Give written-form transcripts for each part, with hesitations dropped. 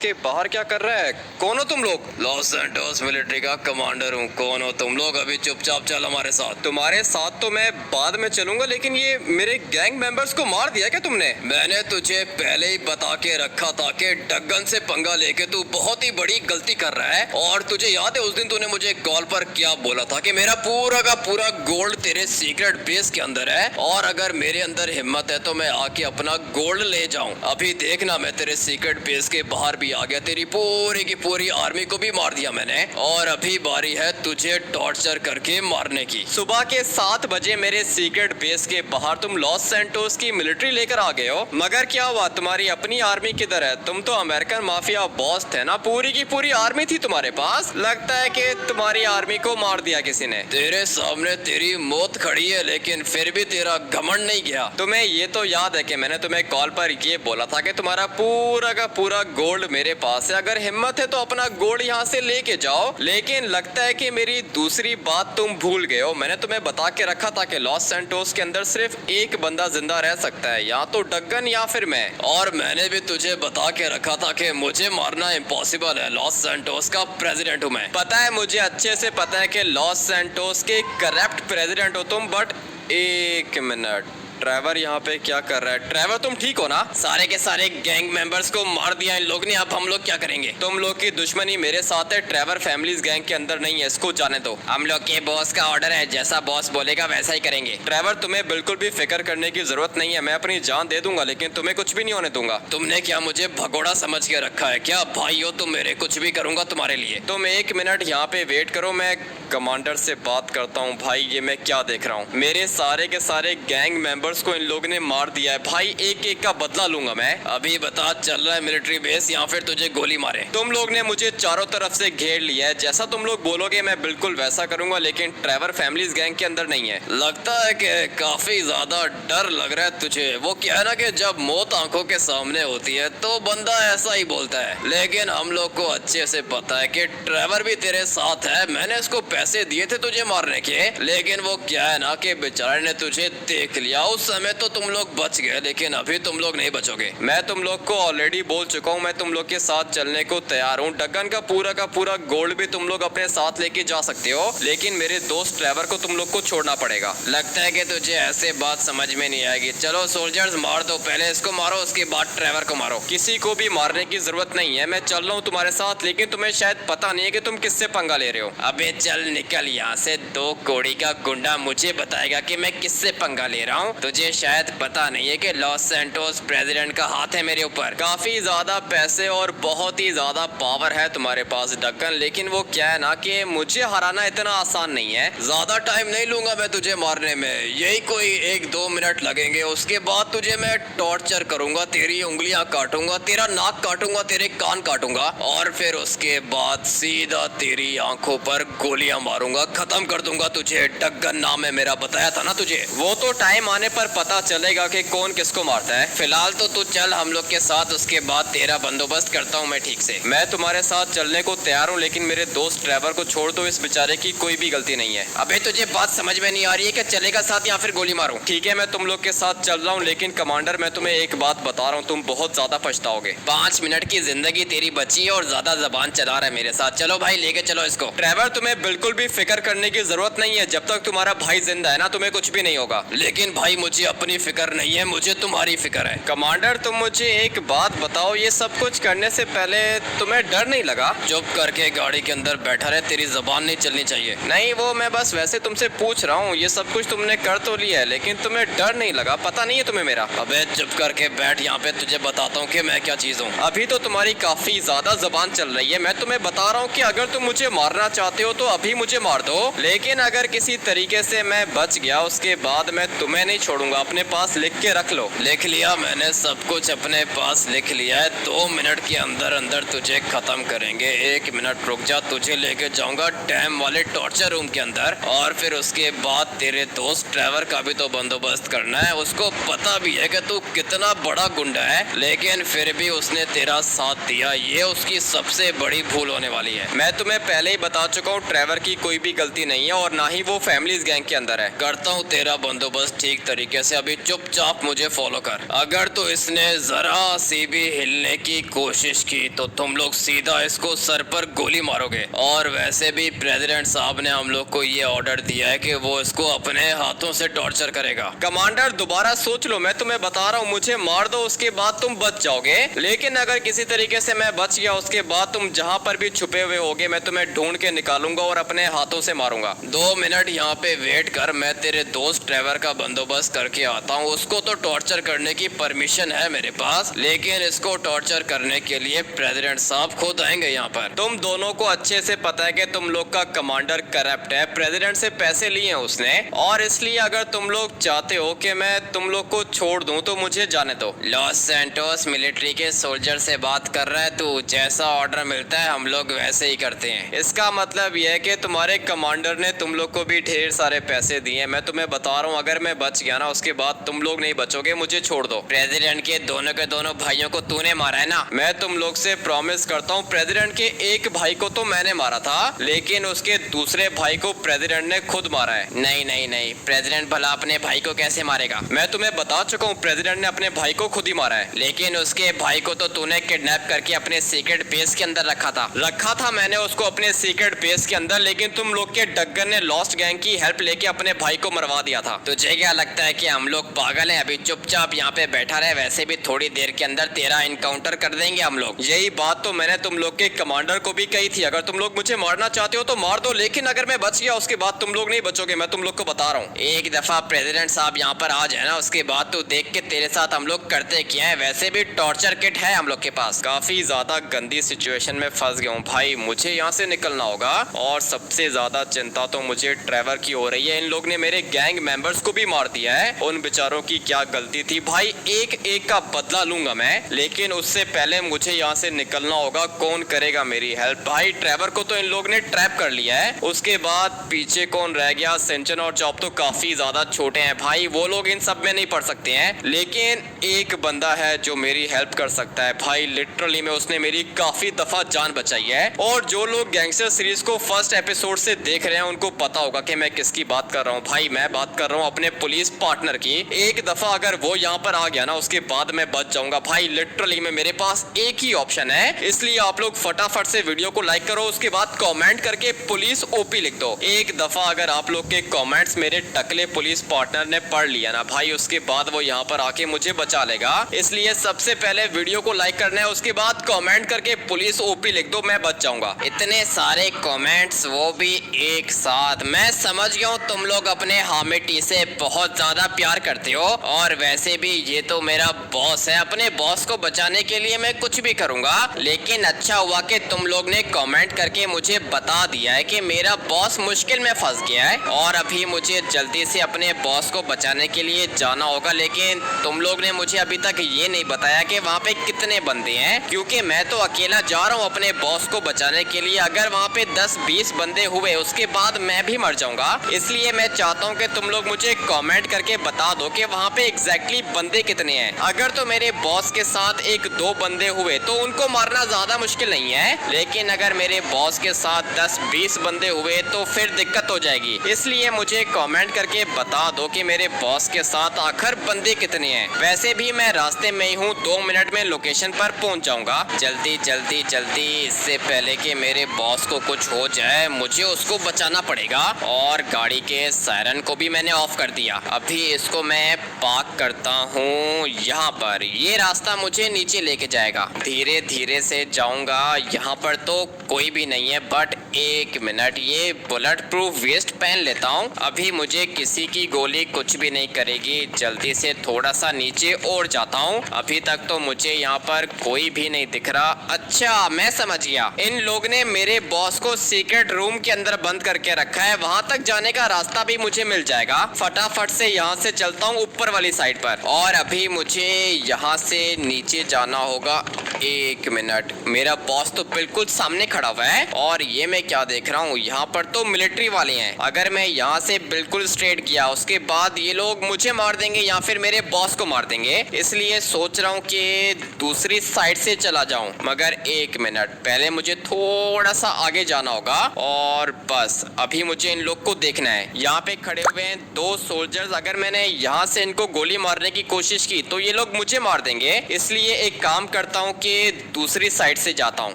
के बाहर क्या कर रहा है? कौन हो तुम लोग? लॉस सैंटोस मिलिट्री का कमांडर हूँ। कौन हो तुम लोग? अभी चुपचाप चल हमारे साथ। तुम्हारे साथ तो मैं बाद में चलूंगा, लेकिन ये मेरे गैंग मेंबर्स को मार दिया क्या तुमने? मैंने तुझे पहले ही बता के रखा था कि डग्गन से पंगा लेके तू बहुत ही बड़ी गलती कर रहा है। और तुझे याद है उस दिन तूने मुझे कॉल पर क्या बोला था कि मेरा पूरा का पूरा गोल्ड तेरे सीक्रेट बेस के अंदर है, और अगर मेरे अंदर हिम्मत है तो मैं आके अपना गोल्ड ले जाऊं। अभी देखना, मैं तेरे सीक्रेट बेस के बाहर भी आ गया, तेरी पूरी की पूरी आर्मी को भी मार दिया मैंने, और अभी बारी है तुझे टॉर्चर करके मारने की। सुबह के 7 बजे मेरे सीक्रेट बेस के बाहर तुम लॉस सैंटोस की मिलिट्री लेकर आ गए हो, मगर क्या हुआ? तुम्हारी अपनी आर्मी किधर है? तुम तो अमेरिकन माफिया बॉस थे ना, पूरी की पूरी आर्मी थी तुम्हारे पास। लगता है कि तुम्हारी आर्मी को मार दिया किसी ने। तेरे सामने तेरी मौत खड़ी है, लेकिन फिर भी तेरा घमंड नहीं गया। तुम्हें ये तो याद है कि मैंने तुम्हें कॉल पर ये बोला था कि तुम्हारा पूरा का पूरा गोल्ड मेरे पास है, अगर हिम्मत है तो अपना गोल्ड यहाँ से लेके जाओ। लेकिन लगता है कि मेरी दूसरी बात तुम भूल गए हो। मैंने तुम्हें बता के रखा था कि लॉस सैंटोस के अंदर सिर्फ एक बंदा जिंदा रह सकता है, या तो डग्गन या फिर मैं। और मैंने भी तुझे बता के रखा था कि मुझे मारना इम्पॉसिबल है, लॉस सैंटोस का प्रेसिडेंट हूँ मैं। पता है, मुझे अच्छे से पता है कि लॉस सैंटोस के करप्ट प्रेसिडेंट हो तुम, बट एक मिनट, ट्रेवर यहाँ पे क्या कर रहा है? ट्रेवर तुम ठीक हो ना? सारे के सारे गैंग मेंबर्स को मार दिया इन लोग ने, अब हम लोग क्या करेंगे? तुम लोग की दुश्मनी मेरे साथ है, ट्रेवर फैमिलीज गैंग के अंदर नहीं है, इसको जाने दो। हम लोग के बॉस का ऑर्डर है, जैसा बॉस बोलेगा वैसा ही करेंगे। ट्रेवर तुम्हें बिल्कुल भी फिक्र करने की जरूरत नहीं है, मैं अपनी जान दे दूंगा, लेकिन तुम्हें कुछ भी नहीं होने दूंगा। तुमने क्या मुझे भगोड़ा समझ के रखा है क्या? भाई हो तुम मेरे, कुछ भी करूंगा तुम्हारे लिए। तुम 1 मिनट यहाँ पे वेट करो, मैं कमांडर से बात करता हूँ। भाई ये मैं क्या देख रहा हूँ? मेरे सारे के सारे गैंग मेंबर्स को इन लोगों ने मार दिया है भाई, एक एक का बदला लूंगा मैं। अभी बता, चल रहा है मिलिट्री बेस या फिर तुझे गोली मारे? तुम लोग ने मुझे चारों तरफ से घेर लिया है, जैसा तुम लोग बोलोगे मैं बिल्कुल वैसा करूंगा, लेकिन ट्रेवर फैमिलीज गैंग के अंदर नहीं है। लगता है कि काफी ज्यादा डर लग रहा है तुझे। वो क्या है ना कि जब मौत आंखों के सामने होती है तो बंदा ऐसा ही बोलता है, लेकिन हम लोग को अच्छे से पता है कि ट्रेवर भी तेरे साथ है। मैंने इसको पैसे दिए थे तुझे मारने के, लेकिन वो क्या है ना कि बेचारे ने तुझे देख लिया। उस समय तो तुम लोग बच गए, लेकिन अभी तुम लोग नहीं बचोगे। मैं तुम लोग को ऑलरेडी बोल चुका हूँ, मैं तुम लोग के साथ चलने को तैयार हूँ। डग्गन का पूरा गोल्ड भी तुम लोग अपने साथ लेके जा सकते हो, लेकिन मेरे दोस्त ट्रेवर को तुम लोग को छोड़ना पड़ेगा। लगता है कि तुझे ऐसे बात समझ में नहीं आएगी। चलो सोल्जर्स, मार दो, पहले इसको मारो, उसके बाद ट्रेवर को मारो। किसी को भी मारने की जरूरत नहीं है, मैं चल रहा हूँ तुम्हारे साथ, लेकिन तुम्हें शायद पता नहीं है कि तुम किससे पंगा ले रहे हो। अबे चल निकल यहाँ से, 2 कौड़ी का गुंडा मुझे बताएगा कि मैं किससे पंगा ले रहा हूँ? तुझे शायद पता नहीं है कि लॉस सैंटोस प्रेसिडेंट का हाथ है मेरे ऊपर। काफी ज्यादा पैसे और बहुत ही ज्यादा पावर है तुम्हारे पास डग्गन, लेकिन वो क्या है ना कि मुझे हराना इतना आसान नहीं है। ज्यादा टाइम नहीं लूंगा मैं तुझे मारने में, यही कोई 1-2 मिनट लगेंगे। उसके बाद तुझे मैं टॉर्चर करूंगा, तेरी उंगलियां काटूंगा, तेरा नाक काटूंगा, तेरे कान काटूंगा, और फिर उसके बाद सीधा तेरी आंखों पर गोलियां मारूंगा, खत्म कर दूंगा तुझे। डग्गन नाम है मेरा, बताया था ना तुझे। वो तो टाइम आने पर पता चलेगा कि कौन किसको मारता है। फिलहाल तो तू चल हम लोग के साथ, उसके बाद तेरा बंदोबस्त करता हूँ मैं ठीक से। मैं तुम्हारे साथ चलने को तैयार हूँ, लेकिन मेरे दोस्त ट्रेवर को छोड़ दो, इस बेचारे की कोई भी गलती नहीं है। अबे तुझे बात समझ में नहीं आ रही है कि चलेगा साथ या फिर गोली मारूं? ठीक है, मैं तुम लोग के साथ चल रहा हूँ, लेकिन कमांडर मैं तुम्हें एक बात बता रहा हूँ, तुम बहुत ज्यादा पछताओगे। 5 मिनट की जिंदगी तेरी बची है और ज्यादा जबान चला रहा है मेरे साथ। चलो भाई, लेके चलो इसको। ट्रेवर तुम्हें बिल्कुल भी फिक्र करने की जरूरत नहीं है, जब तक तुम्हारा भाई जिंदा है ना तुम्हें कुछ भी नहीं होगा। लेकिन भाई मुझे अपनी फिक्र नहीं है, मुझे तुम्हारी फिक्र है। कमांडर तुम मुझे एक बात बताओ, ये सब कुछ करने से पहले तुम्हें डर नहीं लगा? चुप करके गाड़ी के अंदर बैठा रहे, तेरी जबान नहीं चलनी चाहिए। नहीं, वो मैं बस वैसे तुमसे पूछ रहा हूँ, ये सब कुछ तुमने कर तो लिया है, लेकिन तुम्हें डर नहीं लगा? पता नहीं है तुम्हें मेरा? अबे चुप करके बैठ यहाँ पे, तुझे बताता हूँ कि मैं क्या चीज हूँ। अभी तो तुम्हारी काफी ज्यादा जबान चल रही है। मैं तुम्हें बता रहा हूँ कि अगर तुम मुझे मारना चाहते हो तो अभी मुझे मार दो, लेकिन अगर किसी तरीके से मैं बच गया उसके बाद मैं तुम्हें नहीं छोड़ूंगा। अपने पास लिख के रख लो। लिख लिया मैंने, सब कुछ अपने पास लिख लिया है। 2 मिनट के अंदर अंदर तुझे खत्म करेंगे। 1 मिनट रुक जा, तुझे लेके जाऊंगा डैम वाले टॉर्चर रूम के अंदर, और फिर उसके बाद तेरे दोस्त ट्रेवर का भी तो बंदोबस्त करना है। उसको पता भी है कि तू कितना बड़ा गुंडा है, लेकिन फिर भी उसने तेरा साथ दिया। ये उसकी सबसे बड़ी भूल होने वाली है। मैं तुम्हें पहले ही बता चुका हूँ, ट्रेवर की कोई भी गलती नहीं है और ना ही वो फैमिलीज गैंग के अंदर है। करता हूँ तेरा बंदोबस्त ठीक तरीके तरीके से अभी चुपचाप मुझे फॉलो कर। अगर तो इसने जरा सी भी हिलने की कोशिश की तो तुम लोग सीधा इसको सर पर गोली मारोगे। और वैसे भी प्रेसिडेंट साहब ने हम लोग को ये ऑर्डर दिया है कि वो इसको अपने हाथों से टॉर्चर करेगा। कमांडर दोबारा सोच लो, मैं तुम्हें बता रहा हूँ, मुझे मार दो उसके बाद तुम बच जाओगे, लेकिन अगर किसी तरीके से मैं बच गया उसके बाद तुम जहाँ पर भी छुपे हुए होगे मैं तुम्हें ढूंढ के निकालूंगा और अपने हाथों से मारूंगा। 2 मिनट यहाँ पे वेट कर, मैं तेरे दोस्त ट्रेवर का बंदोबस्त करके आता हूँ। उसको तो टॉर्चर करने की परमिशन है मेरे पास, लेकिन इसको टॉर्चर करने के लिए प्रेसिडेंट साहब खुद आएंगे यहाँ पर। तुम दोनों को अच्छे से पता है कि तुम लोग का कमांडर करप्ट है, प्रेसिडेंट से पैसे लिए हैं उसने, और इसलिए अगर तुम लोग चाहते हो कि मैं तुम लोग को छोड़ दूं तो मुझे जाने दो। लॉस सैंटोस मिलिट्री के सोल्जर से बात कर रहा है तू, जैसा ऑर्डर मिलता है हम लोग वैसे ही करते हैं। इसका मतलब यह है कि तुम्हारे कमांडर ने तुम लोग को भी ढेर सारे पैसे दिए। मैं तुम्हें बता रहा हूँ, अगर मैं बच गया ना उसके बाद तुम लोग नहीं बचोगे, मुझे छोड़ दो। प्रेसिडेंट के दोनों भाइयों को तूने मारा है ना, मैं तुम लोग से प्रॉमिस करता हूँ प्रेसिडेंट के एक भाई को तो मैंने मारा था, लेकिन उसके दूसरे भाई को प्रेसिडेंट ने खुद मारा है। नहीं, प्रेसिडेंट भला अपने भाई को कैसे मारेगा? मैं तुम्हें बता चुका हूँ प्रेसिडेंट ने अपने भाई को खुद ही मारा है, लेकिन उसके भाई को तो तूने किडनैप करके अपने सीक्रेट बेस के अंदर रखा था मैंने उसको अपने सीक्रेट बेस के अंदर, लेकिन तुम लोग के डग्गर ने लॉस्ट गैंग की हेल्प लेके अपने भाई को मरवा दिया था। तुझे क्या लगता है कि हम लोग पागल हैं? अभी चुपचाप यहाँ पे बैठा रहे, वैसे भी थोड़ी देर के अंदर तेरा इनकाउंटर कर देंगे हम लोग। यही बात तो मैंने तुम लोग के कमांडर को भी कही थी, अगर तुम लोग मुझे मारना चाहते हो तो मार दो, लेकिन अगर मैं बच गया उसके बाद तुम लोग नहीं बचोगे, मैं तुम लोग को बता रहा हूँ। एक दफा प्रेसिडेंट साहब यहाँ पर आ जाए ना, उसके बाद तो देख के तेरे साथ हम लोग करते क्या है। वैसे भी टॉर्चर किट है हम लोग के पास। काफी ज्यादा गंदी सिचुएशन में फंस गया हूँ भाई, मुझे यहाँ से निकलना होगा। और सबसे ज्यादा चिंता तो मुझे ट्रेवर की हो रही है, इन लोग ने मेरे गैंग मेंबर्स को भी मार दिया है। उन बेचारों की क्या गलती थी भाई, एक एक का बदला लूंगा मैं, लेकिन उससे पहले मुझे यहाँ से निकलना होगा। कौन करेगा मेरी हेल्प? भाई ट्रेवर को तो इन लोग ने ट्रैप कर लिया है, उसके बाद पीछे कौन रह गया? सेंचन और जॉब तो काफी ज्यादा छोटे हैं भाई, वो लोग इन सब में नहीं पढ़ सकते हैं, लेकिन एक बंदा है जो मेरी हेल्प कर सकता है भाई। लिटरली में उसने मेरी काफी दफा जान बचाई है। और जो लोग गैंगस्टर सीरीज को फर्स्ट एपिसोड से देख रहे हैं उनको पता होगा कि मैं किसकी बात कर रहा हूँ भाई। मैं बात कर रहा हूँ अपने पुलिस पार्टनर की। एक दफा अगर वो यहाँ पर आ गया ना उसके बाद मैं बच जाऊंगा भाई। लिटरली में मेरे पास एक ही ऑप्शन है, इसलिए आप लोग फटाफट से वीडियो को लाइक करो, उसके बाद कमेंट करके पुलिस ओपी लिख दो। एक दफा अगर आप लोग के कमेंट्स मेरे टकले पुलिस पार्टनर ने पढ़ लिया ना भाई, उसके बाद वो यहाँ पर आके मुझे बचा लेगा। इसलिए सबसे पहले वीडियो को लाइक करना है, उसके बाद कमेंट करके पुलिस ओपी लिख दो, मैं बच जाऊंगा। इतने सारे कमेंट्स, वो भी एक साथ। मैं समझ गया हूँ तुम लोग अपने हामिटी से बहुत ज्यादा प्यार करते हो, और वैसे भी ये तो मेरा बॉस है, अपने बॉस को बचाने के लिए मैं कुछ भी करूंगा। लेकिन अच्छा हुआ कि तुम लोग ने कमेंट करके मुझे बता दिया है कि मेरा बॉस मुश्किल में फंस गया है, और अभी मुझे जल्दी से अपने बॉस को बचाने के लिए जाना होगा। लेकिन तुम लोग ने मुझे अभी तक ये नहीं बताया कि वहाँ पे कितने बंदे हैं, क्योंकि मैं तो अकेला जा रहा हूँ अपने बॉस को बचाने के लिए। अगर वहाँ पे 10-20 बंदे हुए उसके बाद मैं भी मर जाऊंगा, इसलिए मैं चाहता हूँ कि तुम लोग मुझे कमेंट करके बता दो कि वहाँ पे एग्जैक्टली बंदे कितने हैं। अगर तो मेरे बॉस के साथ 1-2 बंदे हुए तो उनको मारना ज्यादा मुश्किल नहीं है, लेकिन अगर मेरे बॉस के साथ 10-20 बंदे हुए तो फिर दिक्कत हो जाएगी। इसलिए मुझे कमेंट करके बता दो कि मेरे बॉस के साथ आखिर बंदे कितने हैं। वैसे भी मैं रास्ते में ही हूँ, 2 मिनट में लोकेशन पर पहुँच जाऊंगा। जल्दी जल्दी जल्दी, इससे पहले कि मेरे बॉस को कुछ हो जाए मुझे उसको बचाना पड़ेगा। और गाड़ी के सायरन को भी मैंने ऑफ कर दिया। अभी इसको मैं पार्क करता हूँ यहाँ पर। ये रास्ता मुझे नीचे लेके जाएगा, धीरे धीरे से जाऊंगा। यहाँ पर तो कोई भी नहीं है, बट एक मिनट, ये बुलेट प्रूफ वेस्ट पहन लेता हूँ, अभी मुझे किसी की गोली कुछ भी नहीं करेगी। जल्दी से थोड़ा सा नीचे और जाता हूँ। अभी तक तो मुझे यहाँ पर कोई भी नहीं दिख रहा। अच्छा, मैं समझ गया, इन लोग ने मेरे बॉस को सीक्रेट रूम के अंदर बंद करके रखा है। वहां तक जाने का रास्ता भी मुझे मिल जाएगा। फटाफट से यहाँ से चलता हूँ ऊपर वाली साइड पर, और अभी मुझे यहाँ से नीचे जाना होगा। एक मिनट, मेरा बॉस तो बिल्कुल सामने खड़ा हुआ है, और ये मैं क्या देख रहा हूँ, यहाँ पर तो मिलिट्री वाले हैं। अगर मैं यहाँ से बिल्कुल स्ट्रेट गया उसके बाद ये लोग मुझे मार देंगे या फिर मेरे बॉस को मार देंगे, इसलिए सोच रहा हूँ कि दूसरी साइड से चला जाऊं। मगर एक मिनट, पहले मुझे थोड़ा सा आगे जाना होगा और बस अभी मुझे इन लोग को देखना है। यहाँ पे खड़े हुए हैं दो सोल्जर्स, अगर मैंने यहाँ से इनको गोली मारने की कोशिश की तो ये लोग मुझे मार देंगे, इसलिए एक काम करता हूँ कि दूसरी साइड से जाता हूँ।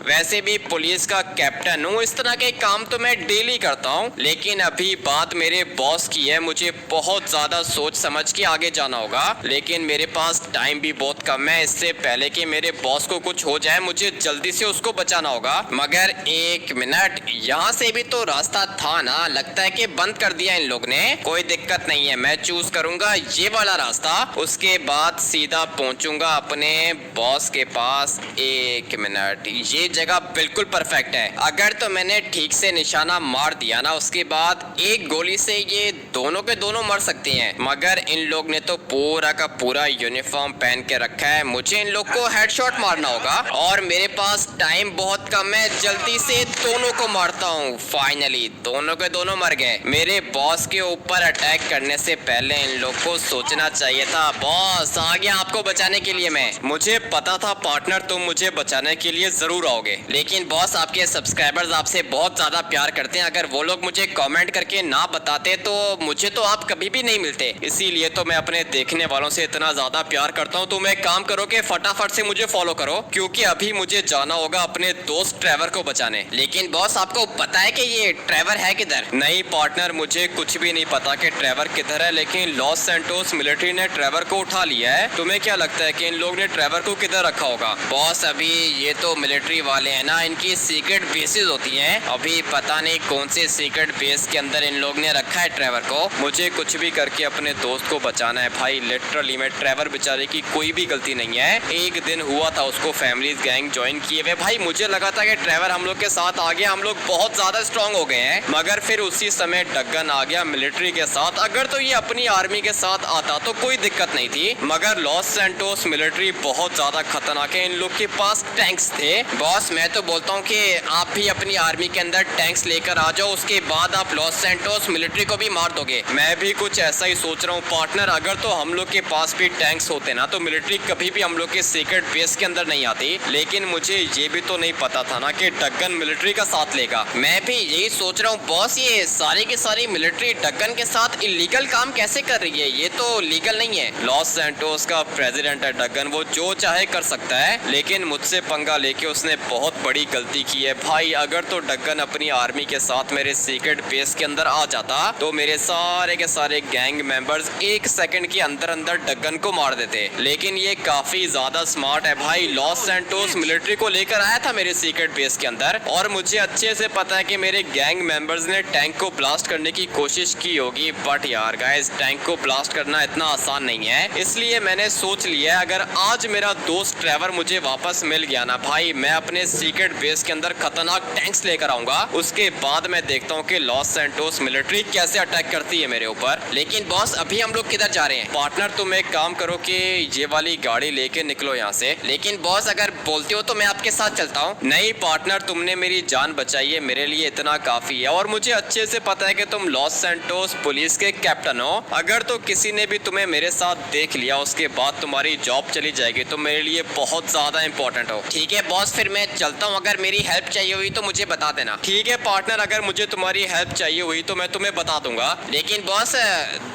वैसे भी पुलिस का कैप्टन हूँ, इस तरह के काम तो मैं डेली करता हूँ, लेकिन अभी बात मेरे बॉस की है, मुझे बहुत ज्यादा सोच समझ के आगे जाना होगा। लेकिन मेरे पास टाइम भी बहुत कम है, इससे पहले कि मेरे बॉस को कुछ हो जाए मुझे जल्दी से उसको बचाना होगा। मगर एक मिनट, यहाँ से भी तो रास्ता था ना, लगता है कि बंद कर दिया इन लोग ने। कोई दिक्कत नहीं है, मैं चूज करूंगा ये वाला रास्ता, उसके बाद सीधा पहुंचूंगा अपने बॉस के पास। एक मिनट, ये जगह बिल्कुल परफेक्ट है। अगर तो मैंने ठीक से निशाना मार दिया ना, उसके बाद एक गोली से ये दोनों के दोनों मर सकते हैं। मगर इन लोग ने तो पूरा का पूरा यूनिफॉर्म पहन के रखा है, मुझे इन लोग को हेडशॉट मारना होगा और मेरे पास टाइम बहुत कम है, जल्दी से दोनों को मारता हूँ। फाइनली दोनों के दोनों मर गए। मेरे बॉस के ऊपर अटैक करने से पहले इन लोग को सोचना चाहिए था। बॉस आ गया आपको बचाने के लिए मैं। मुझे पता था पार्टनर तुम मुझे बचाने के लिए जरूर आओगे, लेकिन बॉस आपके सब्सक्राइबर्स आपसे बहुत ज्यादा प्यार करते हैं, अगर वो लोग मुझे कमेंट करके ना बताते तो मुझे तो आप कभी भी नहीं मिलते। इसीलिए तो मैं अपने देखने वालों से इतना ज्यादा प्यार करता हूँ। तुम एक काम करो कि फटाफट से मुझे फॉलो करो, क्योंकि अभी मुझे जाना होगा अपने दोस्त ट्रेवर को बचाने। लेकिन बॉस आपको पता है कि ये ट्रेवर है किधर? नहीं पार्टनर, मुझे कुछ भी नहीं पता कि ट्रेवर किधर है, लेकिन लॉस सैंटोस मिलिट्री ने ट्रेवर को उठा लिया है। तुम्हें क्या लगता है कि इन लोग ने ट्रेवर को किधर रखा होगा? बॉस अभी ये तो मिलिट्री वाले हैं ना, इनकी सीक्रेट बेसेस होती हैं, अभी पता नहीं कौन से सीक्रेट बेस के अंदर इन लोग ने रखा है ट्रेवर को। मुझे कुछ भी करके अपने दोस्त को बचाना है भाई। लिटरली में ट्रेवर बेचारे की कोई भी गलती नहीं है। एक दिन हुआ था उसको फैमिली गैंग ज्वाइन किए हुए, भाई मुझे लगा था कि ट्रेवर हम लोग के साथ आ गया, हम लोग बहुत ज्यादा स्ट्रांग हो गए हैं, मगर फिर उसी समय डगन आ गया मिलिट्री के साथ। अगर तो ये अपनी आर्मी के साथ आता तो कोई दिक्कत नहीं थी, मगर लॉस सैंटोस मिलिट्री बहुत ज्यादा खतरनाक है, इन लोग के पास टैंक्स थे। बॉस मैं तो बोलता हूँ कि आप भी अपनी आर्मी के अंदर टैंक्स लेकर आ जाओ, उसके बाद आप लॉस सैंटोस मिलिट्री को भी मार दोगे। मैं भी कुछ ऐसा ही सोच रहा हूँ पार्टनर, अगर तो हम लोग के पास भी टैंक्स होते ना तो मिलिट्री कभी भी हम लोग के सीक्रेट बेस के अंदर नहीं आती। लेकिन मुझे ये भी तो नहीं पता था ना कि डगन मिलिट्री का साथ लेगा। मैं भी यही सोच रहा हूँ बॉस, ये सारी की सारी मिलिट्री डगन के साथ इलीगल काम कैसे कर रही है? ये तो लीगल नहीं है। लॉस सैंटोस का प्रेसिडेंट है डगन, वो जो चाहे कर सकता है, लेकिन मुझसे पंगा लेके उसने बहुत बड़ी गलती की है भाई। अगर तो डगन अपनी आर्मी के साथ मेरे सीक्रेट बेस के अंदर आ जाता तो मेरे सारे के सारे गैंग मेंबर्स एक सेकंड के अंदर अंदर डगन को मार देते। लेकिन ये काफी ज्यादा स्मार्ट है भाई, लॉस सैंटोस मिलिट्री को लेकर आया था मेरे सीक्रेट बेस के अंदर, और मुझे अच्छे से पता है कि मेरे गैंग मेंबर्स ने टैंक को ब्लास्ट करने की कोशिश की होगी। बट यार गाइस, टैंक को ब्लास्ट करना इतना आसान नहीं है, इसलिए मैंने सोच लिया है अगर आज मेरा दोस्त ट्रेवर मुझे वापस मिल गया ना भाई, मैं अपने सीक्रेट बेस के अंदर खतरनाक टैंक्स लेकर आऊंगा। उसके बाद मैं देखता हूँ कि लॉस सैंटोस मिलिट्री कैसे अटैक करती है मेरे ऊपर। लेकिन बॉस अभी हम लोग किधर जा रहे हैं? पार्टनर तुम एक काम करो कि ये वाली गाड़ी लेके निकलो यहाँ से। लेकिन बॉस अगर बोलते हो तो मैं आपके साथ चलता हूँ। नहीं पार्टनर, तुमने मेरी जान बचाई है, मेरे लिए इतना काफी है, और मुझे अच्छे से पता है कि तुम लॉस सैंटोस पुलिस के कैप्टन हो। अगर तो किसी ने भी तुम्हें मेरे साथ देख लिया उसके बाद तुम्हारी जॉब चली जाएगी, तो मेरे लिए बहुत ज्यादा इंपॉर्टेंट हो। ठीक है बॉस, फिर मैं चलता हूँ, अगर मेरी हेल्प चाहिए हुई तो मुझे बता देना। ठीक है पार्टनर, अगर मुझे तुम्हारी हेल्प चाहिए हुई तो मैं तुम्हें बता दूंगा। लेकिन बॉस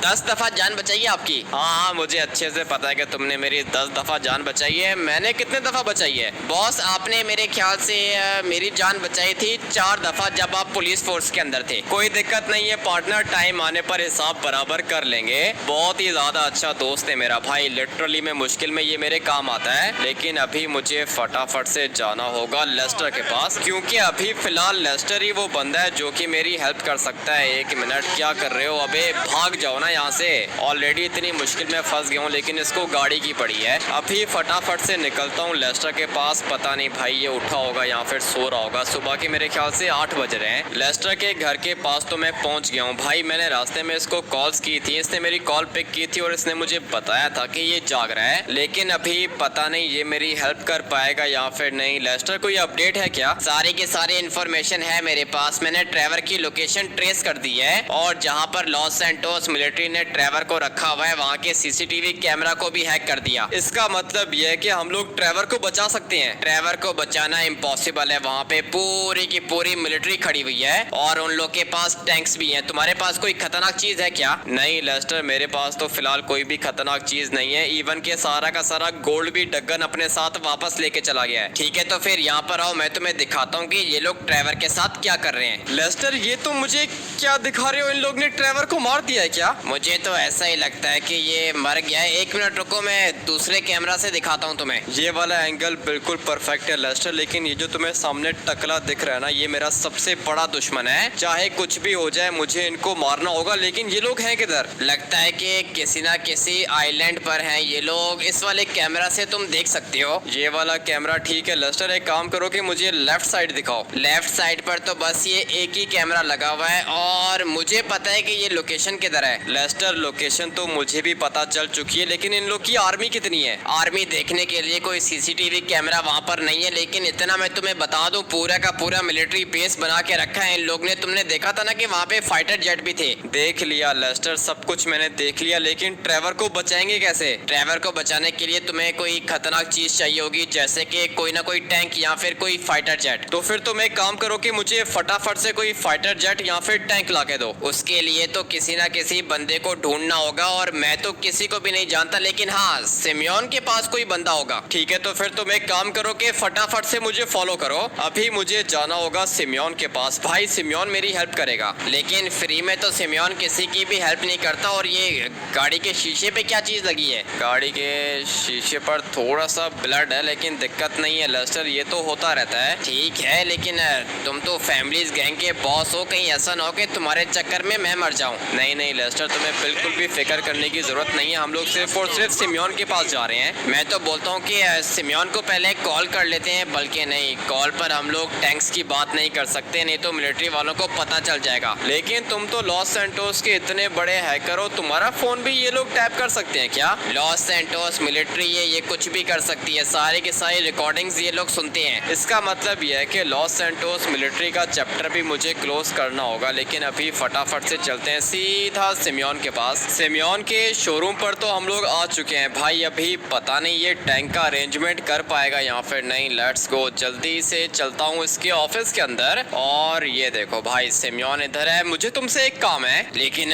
10 दफा जान बचाई है आपकी। हाँ मुझे अच्छे से पता है कि तुमने मेरी 10 दफा जान बचाई है। मैंने कितने दफा बचाई है? बॉस आपने मेरे ख्याल से मेरी जान बचाई थी 4 दफा जब आप पुलिस फोर्स के अंदर थे। कोई दिक्कत नहीं है पार्टनर, टाइम आने पर हिसाब बराबर कर लेंगे। बहुत ही ज्यादा अच्छा दोस्त है मेरा भाई, लिटरली में मुश्किल में ये मेरे काम आता है। लेकिन अभी मुझे फटाफट से जाना होगा लेस्टर के पास, क्योंकि अभी फिलहाल लेस्टर ही वो बंदा है जो कि मेरी हेल्प कर सकता है। एक मिनट, क्या कर रहे हो? अबे भाग जाओ ना यहाँ से, ऑलरेडी इतनी मुश्किल में फंस गया हूँ, लेकिन इसको गाड़ी की पड़ी है। अभी फटाफट से निकलता हूँ लेस्टर के पास। पता नहीं भाई ये उठा होगा या फिर सो रहा होगा। सुबह के मेरे ख्याल से 8 बज रहे हैं। लेस्टर के घर के पास तो मैं पहुंच गया हूँ भाई। मैंने रास्ते में इसको कॉल्स की थी, इसने मेरी कॉल पिक की थी और इसने मुझे बताया था कि ये जाग रहा है, लेकिन अभी पता नहीं ये मेरी हेल्प कर पाएगा या फिर नहीं। लेस्टर कोई अपडेट है क्या? सारे के सारे इन्फॉर्मेशन इन्फॉर्मेशन है मेरे पास। मैंने ट्रेवर की लोकेशन ट्रेस कर दी है और जहां पर लॉस सैंटोस मिलिट्री ने ट्रेवर को रखा हुआ है वहां के सीसीटीवी कैमरा को भी हैक कर दिया। इसका मतलब यह है कि हम लोग ट्रेवर को बचा सकते हैं। ट्रेवर को बचाना इम्पॉसिबल है, वहां पे पूरी की पूरी मिलिट्री खड़ी हुई है और उन लोग के पास टैंक्स भी हैं। तुम्हारे पास कोई खतरनाक चीज है क्या? नहीं लेस्टर, मेरे पास तो फिलहाल कोई भी खतरनाक चीज नहीं है। इवन के सारा का सारा गोल्ड भी डगन अपने साथ वापस लेके चला गया है। ठीक है तो फिर यहाँ पर आओ, मैं तुम्हें दिखाता हूँ कि ये लोग ट्रेवर के साथ क्या कर रहे हैं। लेस्टर, ये तो मुझे क्या दिखा रहे हो? इन लोग ने ट्रेवर को मार दिया है क्या? मुझे तो ऐसा ही लगता है कि ये मर गया है। एक मिनट रुको, मैं दूसरे कैमरा से दिखाता हूँ तुम्हें। ये वाला एंगल बिल्कुल परफेक्ट है लेस्टर, लेकिन ये जो तुम्हें सामने टकला दिख रहा है ना, ये मेरा सबसे बड़ा दुश्मन है। चाहे कुछ भी हो जाए मुझे इनको मारना होगा। लेकिन ये लोग हैं किधर? लगता है कि किसी ना किसी आइलैंड पर हैं ये लोग। इस वाले कैमरा से तुम देख सकते हो। ये वाला कैमरा ठीक है लेस्टर, एक काम करो कि मुझे लेफ्ट साइड दिखाओ। लेफ्ट साइड पर तो बस ये एक ही कैमरा लगा हुआ है और मुझे पता है कि ये लोकेशन किधर है। लेस्टर, लोकेशन तो मुझे भी पता चल चुकी है, लेकिन इन लोग की आर्मी कितनी है? आर्मी देखने के लिए कोई सीसीटीवी कैमरा वहाँ पर नहीं है, लेकिन इतना मैं तुम्हें बता दूं, पूरा का पूरा मिलिट्री बेस बना के रखा है इन लोग ने। तुमने देखा था ना कि वहाँ पे फाइटर जेट भी थे। देख लिया लेस्टर, सब कुछ मैंने देख लिया, लेकिन ट्रेवर को बचाएंगे कैसे? ट्रेवर को बचाने के लिए तुम्हें कोई खतरनाक चीज चाहिए होगी, जैसे कि कोई ना कोई टैंक या फिर कोई फाइटर जेट। तो फिर तुम एक काम करो कि मुझे फटाफट से कोई फाइटर जेट या फिर टैंक ला के दो। उसके लिए तो किसी ना किसी बंदे को ढूंढना होगा और मैं तो किसी को भी नहीं जानता, लेकिन हाँ, सिमियोन के पास कोई बंदा होगा। ठीक है तो फिर तुम एक काम करो कि फटाफट से मुझे फॉलो करो। अभी मुझे जाना होगा सिमियोन के पास। भाई सिमियोन मेरी हेल्प करेगा। लेकिन फ्री में तो सिमियोन किसी की भी हेल्प नहीं करता। और ये गाड़ी के शीशे पे क्या चीज लगी है? गाड़ी के शीशे पर थोड़ा सा ब्लड है, लेकिन दिक्कत नहीं है लेस्टर, ये तो होता रहता है। ठीक है, लेकिन तुम तो फैमिलीज गैंग के बॉस हो, कहीं ऐसा ना हो कि तुम्हारे चक्कर में मैं मर जाऊं। नहीं नहीं लेस्टर, तुम्हें बिल्कुल भी फिक्र करने की जरूरत नहीं है। हम लोग सिर्फ और सिर्फ सिमियोन के पास जा रहे हैं। मैं तो बोलता हूँ कि सिमियोन को पहले कॉल कर लेते हैं। बल्कि नहीं, कॉल पर हम लोग टैंक्स की बात नहीं कर सकते, नहीं तो मिलिट्री वालों को पता चल जाएगा। लेकिन तुम तो लॉस सैंटोस के इतने बड़े हैकर हो, तुम्हारा फोन भी ये लोग टैप कर सकते हैं क्या? लॉस सैंटोस मिलिट्री ये कुछ भी कर सकती है। सारी की सारी रिकॉर्डिंग्स ये लोग सुनते हैं। इसका मतलब यह है कि लॉस सैंटोस मिलिट्री का चैप्टर भी मुझे क्लोज करना होगा। लेकिन अभी फटाफट से चलते हैं सीधा सिमियोन के पास। सिमियोन के शोरूम पर तो हम लोग आ चुके हैं भाई। अभी पता नहीं ये टैंक का अरेंजमेंट कर पाएगा या फिर नहीं। लेट्स गो, जल्दी से चलता हूँ इसके ऑफिस के अंदर। और ये देखो भाई, सिमियोन इधर है। मुझे तुमसे एक काम है। लेकिन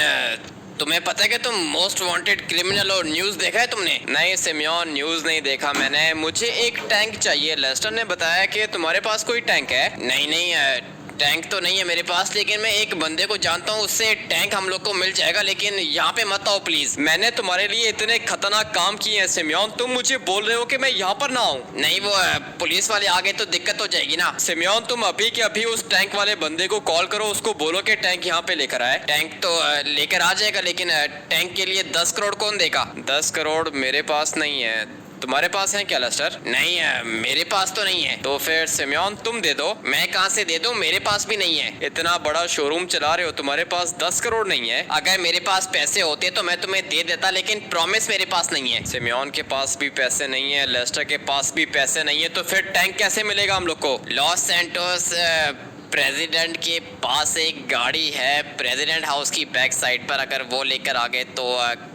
तुम्हें पता है कि तुम मोस्ट वांटेड क्रिमिनल और न्यूज देखा है तुमने? नहीं सिमियोन, न्यूज नहीं देखा मैंने। मुझे एक टैंक चाहिए। लेस्टर ने बताया कि तुम्हारे पास कोई टैंक है। नहीं नहीं, टैंक तो नहीं है मेरे पास, लेकिन मैं एक बंदे को जानता हूँ, उससे टैंक हम लोग को मिल जाएगा। लेकिन यहाँ पे मत आओ प्लीज। मैंने तुम्हारे लिए इतने खतरनाक काम किए हैं सिमियोन, तुम मुझे बोल रहे हो कि मैं यहाँ पर ना आऊँ? नहीं, वो पुलिस वाले आ गए तो दिक्कत हो जाएगी ना। सिमियोन, तुम अभी के अभी उस टैंक वाले बंदे को कॉल करो, उसको बोलो कि टैंक यहाँ पे लेकर आए। टैंक तो लेकर आ जाएगा, लेकिन टैंक के लिए 10 करोड़ कौन देगा? 10 करोड़ मेरे पास नहीं है। तुम्हारे पास है क्या लेस्टर? नहीं है, मेरे पास तो नहीं है। तो फिर सिमियोन तुम दे दो। मैं कहाँ से दे दूं? मेरे पास भी नहीं है। इतना बड़ा शोरूम चला रहे हो, तुम्हारे पास 10 करोड़ नहीं है? अगर मेरे पास पैसे होते तो मैं तुम्हें दे देता, लेकिन प्रॉमिस मेरे पास नहीं है। सिमियोन के पास भी पैसे नहीं है, लेस्टर के पास भी पैसे नहीं है, तो फिर टैंक कैसे मिलेगा हम लोग को? लॉस सैंटोस प्रेसिडेंट के पास एक गाड़ी है प्रेसिडेंट हाउस की बैक साइड पर। अगर वो लेकर आ गए तो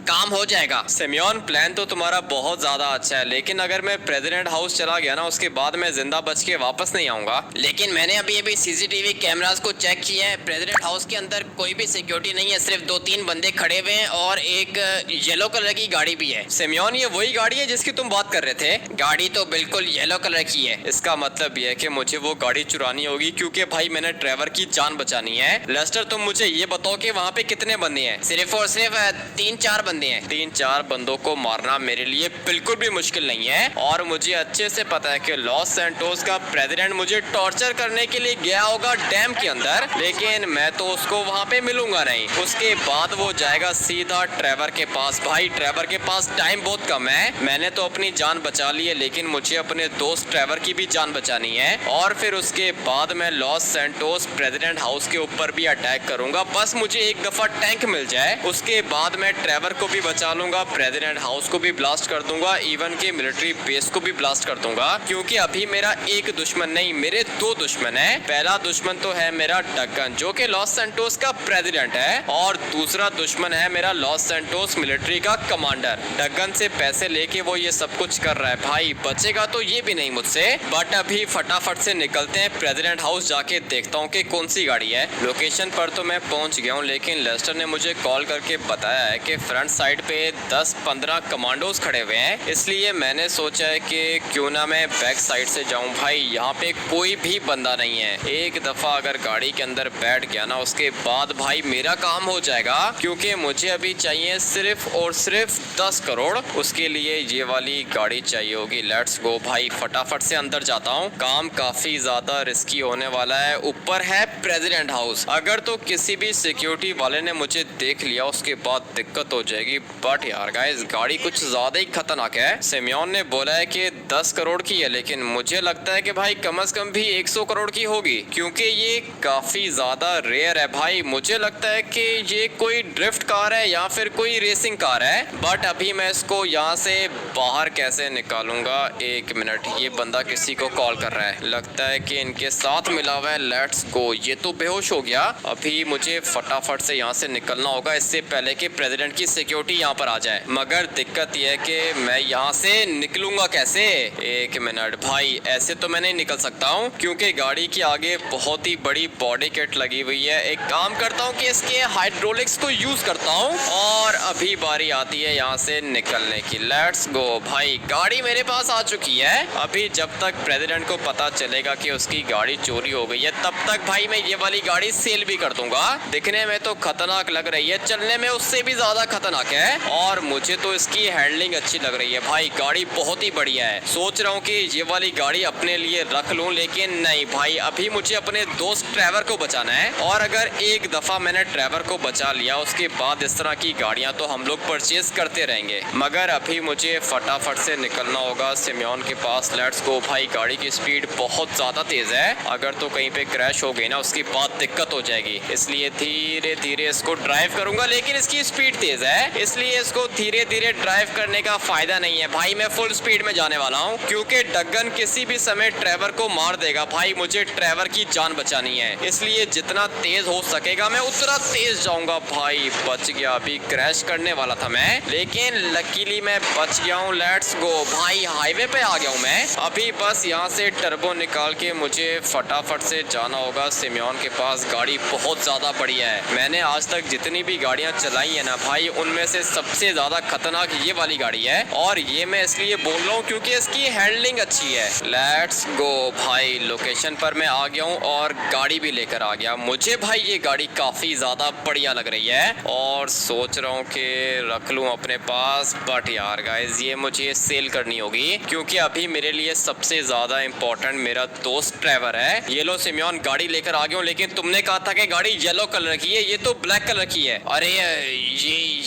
काम हो जाएगा। सिमियोन, प्लान तो तुम्हारा बहुत ज्यादा अच्छा है, लेकिन अगर मैं प्रेसिडेंट हाउस चला गया ना, उसके बाद मैं जिंदा बच के वापस नहीं आऊंगा। लेकिन मैंने अभी सीसीटीवी कैमरास को चेक किया है। प्रेसिडेंट हाउस के अंदर कोई भी सिक्योरिटी नहीं है, सिर्फ 2-3 बंदे खड़े हुए हैं और एक येलो कलर की गाड़ी भी है। सिमियोन, ये वही गाड़ी है जिसकी तुम बात कर रहे थे? गाड़ी तो बिल्कुल येलो कलर की है। इसका मतलब ये है कि मुझे वो गाड़ी चुरानी होगी, क्योंकि भाई मैंने ट्रेवर की जान बचानी है। लेस्टर, तुम मुझे ये बताओ कि वहाँ पे कितने बंदे हैं? सिर्फ और सिर्फ 3-4 बंदे हैं। 3-4 बंदों को मारना मेरे लिए बिल्कुल भी मुश्किल नहीं है। और मुझे अच्छे से पता है कि लॉस सैंटोस का प्रेसिडेंट मुझे टॉर्चर करने के लिए गया होगा डैम के अंदर, लेकिन मैं तो उसको वहाँ पे मिलूंगा नहीं। उसके बाद वो जाएगा सीधा ट्रेवर के पास। भाई ट्रेवर के पास टाइम बहुत कम है। मैंने तो अपनी जान बचा ली है, लेकिन मुझे अपने दोस्त ट्रेवर की भी जान बचानी है। और फिर उसके बाद मैं लॉस सैंटोस प्रेसिडेंट हाउस के ऊपर भी अटैक करूंगा। बस मुझे एक दफा टैंक मिल जाए, उसके बाद मैं ट्रेवर को भी बचा लूंगा, प्रेसिडेंट हाउस को भी ब्लास्ट कर दूंगा, इवन के मिलिट्री बेस को भी ब्लास्ट कर दूंगा। क्योंकि अभी मेरा एक दुश्मन नहीं, मेरे दो दुश्मन है। पहला दुश्मन तो है मेरा डगन, जो कि लॉस सैंटोस का प्रेसिडेंट है, और दूसरा दुश्मन है मेरा लॉस सैंटोस मिलिट्री का कमांडर। डगन से पैसे लेके वो ये सब कुछ कर रहा है भाई, बचेगा तो ये भी नहीं मुझसे। बट अभी फटाफट से निकलते हैं प्रेसिडेंट हाउस, जाके देखता हूँ कि कौन सी गाड़ी है। लोकेशन पर तो मैं पहुंच गया हूँ, लेकिन लेस्टर ने मुझे कॉल करके बताया है कि फ्रंट साइड पे 10-15 कमांडोज खड़े हुए हैं। इसलिए मैंने सोचा है कि क्यों ना मैं बैक साइड से जाऊं। भाई यहाँ पे कोई भी बंदा नहीं है। एक दफा अगर गाड़ी के अंदर बैठ गया ना, उसके बाद भाई मेरा काम हो जाएगा। क्योंकि मुझे अभी चाहिए सिर्फ और सिर्फ 10 करोड़। उसके लिए ये वाली गाड़ी चाहिए होगी। लेट्स गो भाई, फटाफट से अंदर जाता हूँ। काम काफी ज्यादा रिस्की होने वाला है। ऊपर है प्रेसिडेंट हाउस, अगर तो किसी भी सिक्योरिटी वाले ने मुझे देख लिया उसके बाद दिक्कत हो जाएगी। बट यार गाइस, गाड़ी कुछ ज्यादा ही खतरनाक है। सिमियोन ने बोला है कि 10 करोड़ की है, लेकिन मुझे लगता है कि भाई कम से कम भी 100 करोड़ की होगी, क्योंकि ये काफी ज्यादा रेयर है भाई। मुझे लगता है कि ये कोई ड्रिफ्ट कार है या फिर कोई रेसिंग कार है। बट अभी मैं इसको यहाँ से बाहर कैसे निकालूंगा? एक मिनट, ये बंदा किसी को कॉल कर रहा है, लगता है कि इनके साथ मिला हुआ है। Let's go. ये तो बेहोश हो गया। अभी मुझे फटाफट से यहाँ से निकलना होगा, इससे पहले कि प्रेसिडेंट की सिक्योरिटी यहाँ पर आ जाए। मगर दिक्कत यह है कि मैं यहाँ से निकलूंगा कैसे? एक मिनट भाई, ऐसे तो मैं नहीं निकल सकता हूँ, क्योंकि गाड़ी के आगे बहुत ही बड़ी बॉडी किट लगी हुई है। एक काम करता हूँ कि इसके हाइड्रोलिक्स को यूज करता हूँ, और अभी बारी आती है यहाँ से निकलने की। लेट्स गो भाई, गाड़ी मेरे पास आ चुकी है। अभी जब तक प्रेसिडेंट को पता चलेगा कि उसकी गाड़ी चोरी हो गई है, तब तक भाई मैं ये वाली गाड़ी सेल भी कर दूंगा। दिखने में तो खतरनाक लग रही है, चलने में उससे भी ज्यादा खतरनाक है, और मुझे तो इसकी हैंडलिंग अच्छी लग रही है भाई। गाड़ी बहुत ही बढ़िया है। सोच रहा हूँ कि ये वाली गाड़ी अपने लिए रख लूं, लेकिन नहीं भाई, अभी मुझे अपने दोस्त ट्रेवर को बचाना है। और अगर एक दफा मैंने ट्रेवर को बचा लिया, उसके बाद इस तरह की गाड़ियां तो हम लोग परचेज करते रहेंगे। मगर अभी मुझे फटाफट से निकलना होगा सिमियोन के पास। लेट्स गो भाई, गाड़ी की स्पीड बहुत ज्यादा तेज है। अगर तो कहीं पे क्रैश हो गई ना, उसके बाद दिक्कत हो जाएगी। इसलिए धीरे धीरे इसको ड्राइव करूंगा, लेकिन इसकी स्पीड तेज है, इसलिए इसको धीरे धीरे ड्राइव करने का फायदा नहीं है भाई। मैं फुल स्पीड में जाने वाला हूँ, क्योंकि डगन किसी भी समय ट्रेवर को मार देगा भाई। मुझे ट्रेवर की जान बचानी है, इसलिए जितना तेज हो सकेगा मैं उतना तेज जाऊंगा भाई। बच गया, अभी क्रैश करने वाला था मैं, लेकिन लकीली मैं बच गया हूँ। लेट्स गो भाई, हाईवे पे आ गया हूँ मैं। अभी बस यहाँ से टर्बो निकाल के मुझे फटाफट से जाना होगा सिमियोन के पास। गाड़ी बहुत ज्यादा बढ़िया है। मैंने आज तक जितनी भी गाड़ियां चलाई है ना भाई, उनमें से सबसे ज्यादा खतरनाक ये वाली गाड़ी है, और ये मैं इसलिए बोल रहा हूँ क्योंकि इसकी हैंडलिंग अच्छी है। लेट्स गो भाई, लोकेशन पर मैं आ गया हूँ और गाड़ी भी लेकर आ गया। मुझे भाई ये गाड़ी काफी ज्यादा बढ़िया लग रही है, और सोच रहा हूँ कि रख लूँ अपने पास। बट यार गाइस, ये मुझे सेल करनी होगी, क्योंकि अभी मेरे लिए सबसे ज्यादा इंपॉर्टेंट मेरा दोस्त ट्रेवर है। ये लो सिमियोन, गाड़ी लेकर आ गया हूँ, लेकिन तुमने कहा था कि गाड़ी येलो कलर की है, ये तो ब्लैक कलर की है। अरे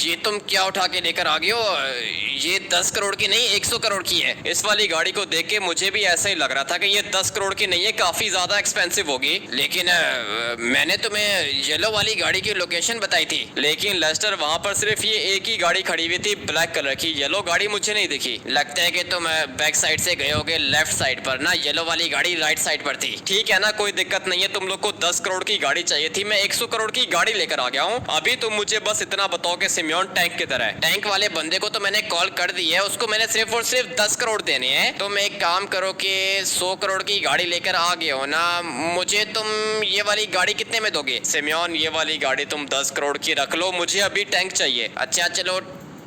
ये तुम क्या उठा के लेकर आ गए हो? ये 10 करोड़ की नहीं, 100 करोड़ की है। इस वाली गाड़ी को देख के मुझे भी ऐसा ही लग रहा था कि ये 10 करोड़ की नहीं है, काफी ज्यादा एक्सपेंसिव होगी। लेकिन मैंने तुम्हें येलो वाली गाड़ी की लोकेशन बताई थी। लेकिन लेस्टर, वहाँ पर सिर्फ ये एक ही गाड़ी खड़ी हुई थी ब्लैक कलर की, येलो गाड़ी मुझे नहीं दिखी। लगता है कि तुम बैक साइड से गए होगे लेफ्ट साइड पर ना, येलो वाली गाड़ी राइट साइड पर थी। ठीक है ना, कोई दिक्कत नहीं है। तुम लोग को 10 करोड़ की गाड़ी चाहिए थी, मैं 100 करोड़ की गाड़ी लेकर आ गया हूँ। अभी तुम मुझे बस इतना बताओ कि सिमियोन टैंक किधर है? टैंक वाले बंदे को तो मैंने कॉल कर दी है, उसको मैंने सिर्फ और सिर्फ 10 करोड़ देने हैं। तुम एक काम करो कि 100 करोड़ की गाड़ी लेकर आ गए हो ना, मुझे तुम ये वाली गाड़ी कितने में दोगे? सिमियोन, ये वाली गाड़ी तुम 10 करोड़ की रख लो, मुझे अभी टैंक चाहिए। अच्छा चलो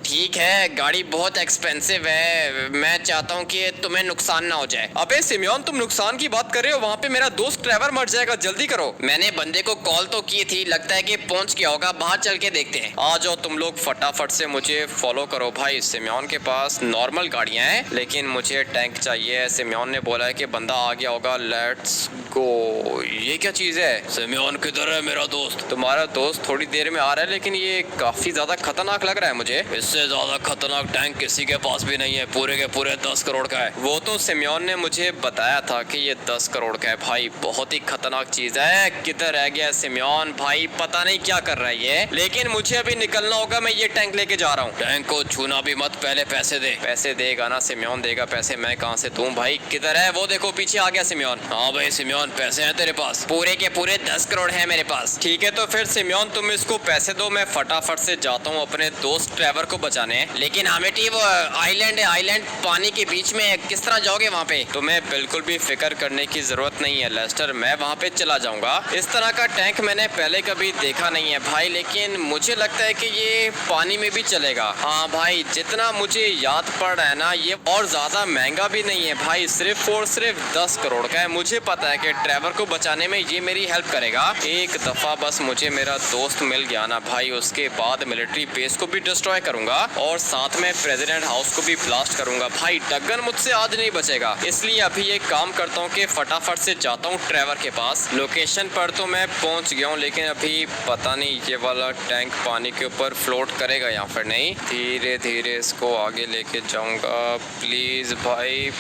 ठीक है, गाड़ी बहुत एक्सपेंसिव है, मैं चाहता हूँ कि तुम्हें नुकसान ना हो जाए। अबे सिमियोन, तुम नुकसान की बात कर रहे हो? वहाँ पे मेरा दोस्त ट्रेवर मर जाएगा, जल्दी करो। मैंने बंदे को कॉल तो की थी, लगता है कि पहुंच गया होगा। बाहर चल के देखते हैं। आ जाओ तुम लोग, फटाफट से मुझे फॉलो करो भाई। सिमियोन के पास नॉर्मल गाड़ियां हैं, लेकिन मुझे टैंक चाहिए। सिमियोन ने बोला है कि बंदा आ गया होगा। Let's go. ये क्या चीज है? सिमियोन किधर है मेरा दोस्त? तुम्हारा दोस्त थोड़ी देर में आ रहा है, लेकिन ये काफी ज्यादा खतरनाक लग रहा है मुझे। इससे ज्यादा खतरनाक टैंक किसी के पास भी नहीं है, पूरे के पूरे 10 करोड़ का है। वो तो सिमियोन ने मुझे बताया था कि ये 10 करोड़ का है भाई, बहुत ही खतरनाक चीज है। किधर रह गया सिमियोन भाई, पता नहीं क्या कर रहा है ये, लेकिन मुझे अभी निकलना होगा। मैं ये टैंक लेके जा रहा हूँ। टैंक को छूना भी मत, पहले पैसे दे। पैसे देगा ना सिमियोन, देगा पैसे, मैं कहाँ से दूं भाई? किधर है वो? देखो पीछे आ गया सिमियोन। हाँ भाई सिमियोन, पैसे हैं तेरे पास? पूरे के पूरे 10 करोड़ है मेरे पास। ठीक है, तो फिर सिमियोन तुम इसको पैसे दो, मैं फटाफट से जाता हूँ अपने दोस्त ट्रेवर को बचाने। लेकिन हमेटी वो आइलैंड है, आइलैंड पानी के बीच में है, किस तरह जाओगे वहाँ पे? तुम्हें बिल्कुल भी फिक्र करने की जरूरत नहीं है लेस्टर, मैं वहाँ पे चला जाऊंगा। इस तरह का टैंक मैंने पहले कभी देखा नहीं है भाई, लेकिन मुझे लगता है कि ये पानी में भी चलेगा। हाँ भाई, जितना मुझे याद पड़ रहा है ना, ये और ज्यादा महंगा भी नहीं है भाई, सिर्फ और सिर्फ 10 करोड़ का है। मुझे पता है कि ट्रेवर को बचाने में ये मेरी हेल्प करेगा। एक दफा बस मुझे मेरा दोस्त मिल गया ना भाई, उसके बाद मिलिट्री बेस को भी डिस्ट्रॉय करूंगा और साथ में प्रेसिडेंट हाउस को भी ब्लास्ट करूंगा भाई। डगन मुझसे आज नहीं बचेगा। इसलिए अभी एक काम करता हूँ कि फटाफट से जाता हूँ ट्रेवर के पास। लोकेशन पर तो मैं पहुंच गया हूँ, लेकिन अभी पता नहीं ये वाला टैंक पानी के ऊपर फ्लोट करेगा या फिर नहीं। धीरे धीरे इसको आगे लेके जाऊंगा, प्लीज भाई।